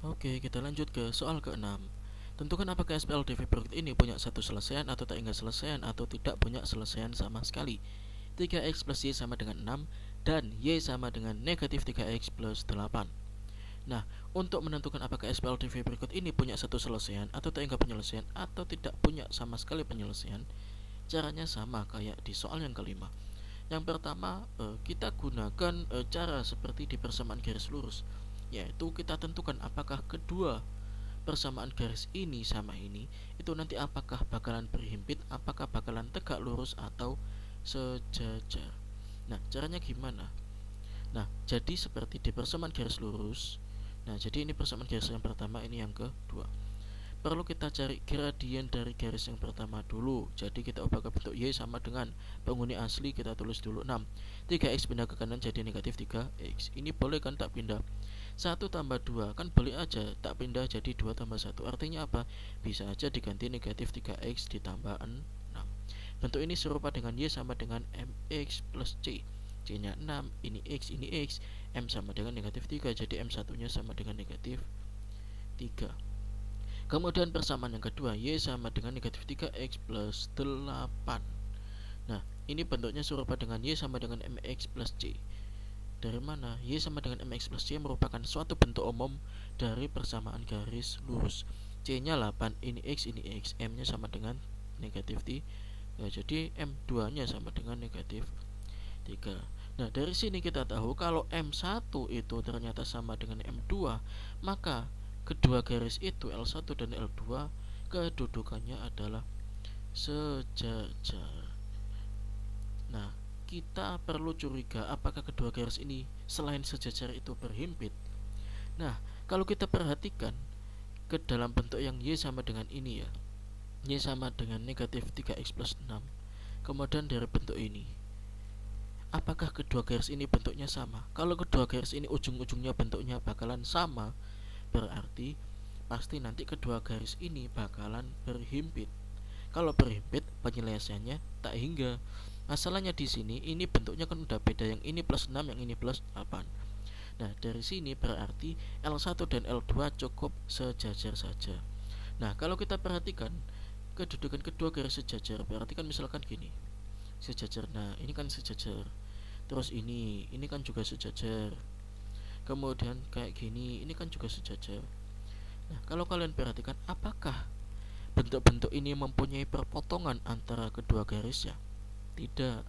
Oke, kita lanjut ke soal ke-6. Tentukan apakah SPLDV berikut ini punya satu selesaian atau tak hingga selesaian atau tidak punya selesaian sama sekali. 3x plus y sama dengan 6 dan y sama dengan negatif 3x plus 8. Nah, untuk menentukan apakah SPLDV berikut ini punya satu selesaian atau tak hingga penyelesaian atau tidak punya sama sekali penyelesaian, caranya sama kayak di soal yang kelima. Yang pertama, kita gunakan cara seperti di persamaan garis lurus, yaitu kita tentukan apakah kedua persamaan garis ini sama ini itu nanti apakah bakalan berhimpit, apakah bakalan tegak lurus atau sejajar. Nah, caranya gimana? Nah, jadi seperti di persamaan garis lurus. Nah, jadi ini persamaan garis yang pertama, ini yang kedua. Perlu kita cari gradien dari garis yang pertama dulu. Jadi kita ubah ke bentuk y sama dengan penghuni asli, kita tulis dulu 6. 3x pindah ke kanan jadi negatif 3x. Ini boleh kan tak pindah? 1 tambah 2 kan boleh aja tak pindah jadi 2 tambah 1. Artinya apa? Bisa aja diganti negatif 3x ditambah 6. Bentuk ini serupa dengan y sama dengan mx plus c. C nya 6, ini x, m sama dengan negatif 3. Jadi m satunya sama dengan negatif 3. Kemudian persamaan yang kedua, y sama dengan negatif 3x plus 8. Nah, ini bentuknya serupa dengan y sama dengan mx plus c. Dari mana? Y sama dengan mx plus c merupakan suatu bentuk umum dari persamaan garis lurus. C nya 8, ini x, m nya sama dengan negatif 3. Jadi m2 nya sama dengan negatif 3. Nah, dari sini kita tahu kalau M1 itu ternyata sama dengan M2, maka kedua garis itu L1 dan L2 kedudukannya adalah sejajar. Nah, kita perlu curiga apakah kedua garis ini selain sejajar itu berhimpit. Nah, kalau kita perhatikan ke dalam bentuk yang Y sama dengan ini ya, Y sama dengan negatif 3x plus 6. Kemudian dari bentuk ini, apakah kedua garis ini bentuknya sama? Kalau kedua garis ini ujung-ujungnya bentuknya bakalan sama, berarti pasti nanti kedua garis ini bakalan berhimpit. Kalau berhimpit, penyelesaiannya tak hingga. Masalahnya di sini ini bentuknya kan udah beda, yang ini plus 6, yang ini plus 8. Nah, dari sini berarti L1 dan L2 cukup sejajar saja. Nah, kalau kita perhatikan kedudukan kedua garis sejajar, berarti kan misalkan gini. Sejajar. Nah, ini kan sejajar. Terus ini kan juga sejajar. Kemudian kayak gini, ini kan juga sejajar. Nah, kalau kalian perhatikan, apakah bentuk-bentuk ini mempunyai perpotongan antara kedua garisnya? Tidak.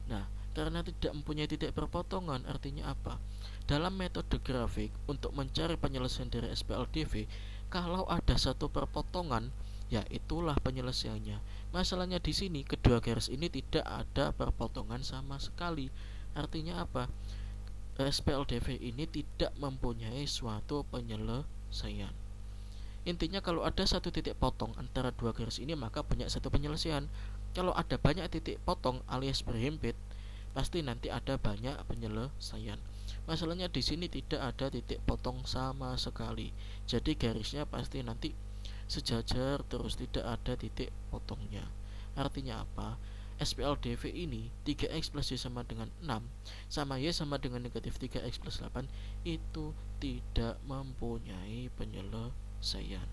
Nah, karena tidak mempunyai titik perpotongan, artinya apa? Dalam metode grafik untuk mencari penyelesaian dari SPLDV, kalau ada satu perpotongan, ya itulah penyelesaiannya. Masalahnya di sini kedua garis ini tidak ada perpotongan sama sekali. Artinya apa? SPLDV ini tidak mempunyai suatu penyelesaian. Intinya kalau ada satu titik potong antara dua garis ini, maka punya satu penyelesaian. Kalau ada banyak titik potong alias berhimpit, pasti nanti ada banyak penyelesaian. Masalahnya di sini tidak ada titik potong sama sekali. Jadi garisnya pasti nanti sejajar terus, tidak ada titik potongnya. Artinya apa? SPLDV ini 3x plus y sama dengan 6 sama y sama dengan negatif 3x plus 8 itu tidak mempunyai penyelesaian.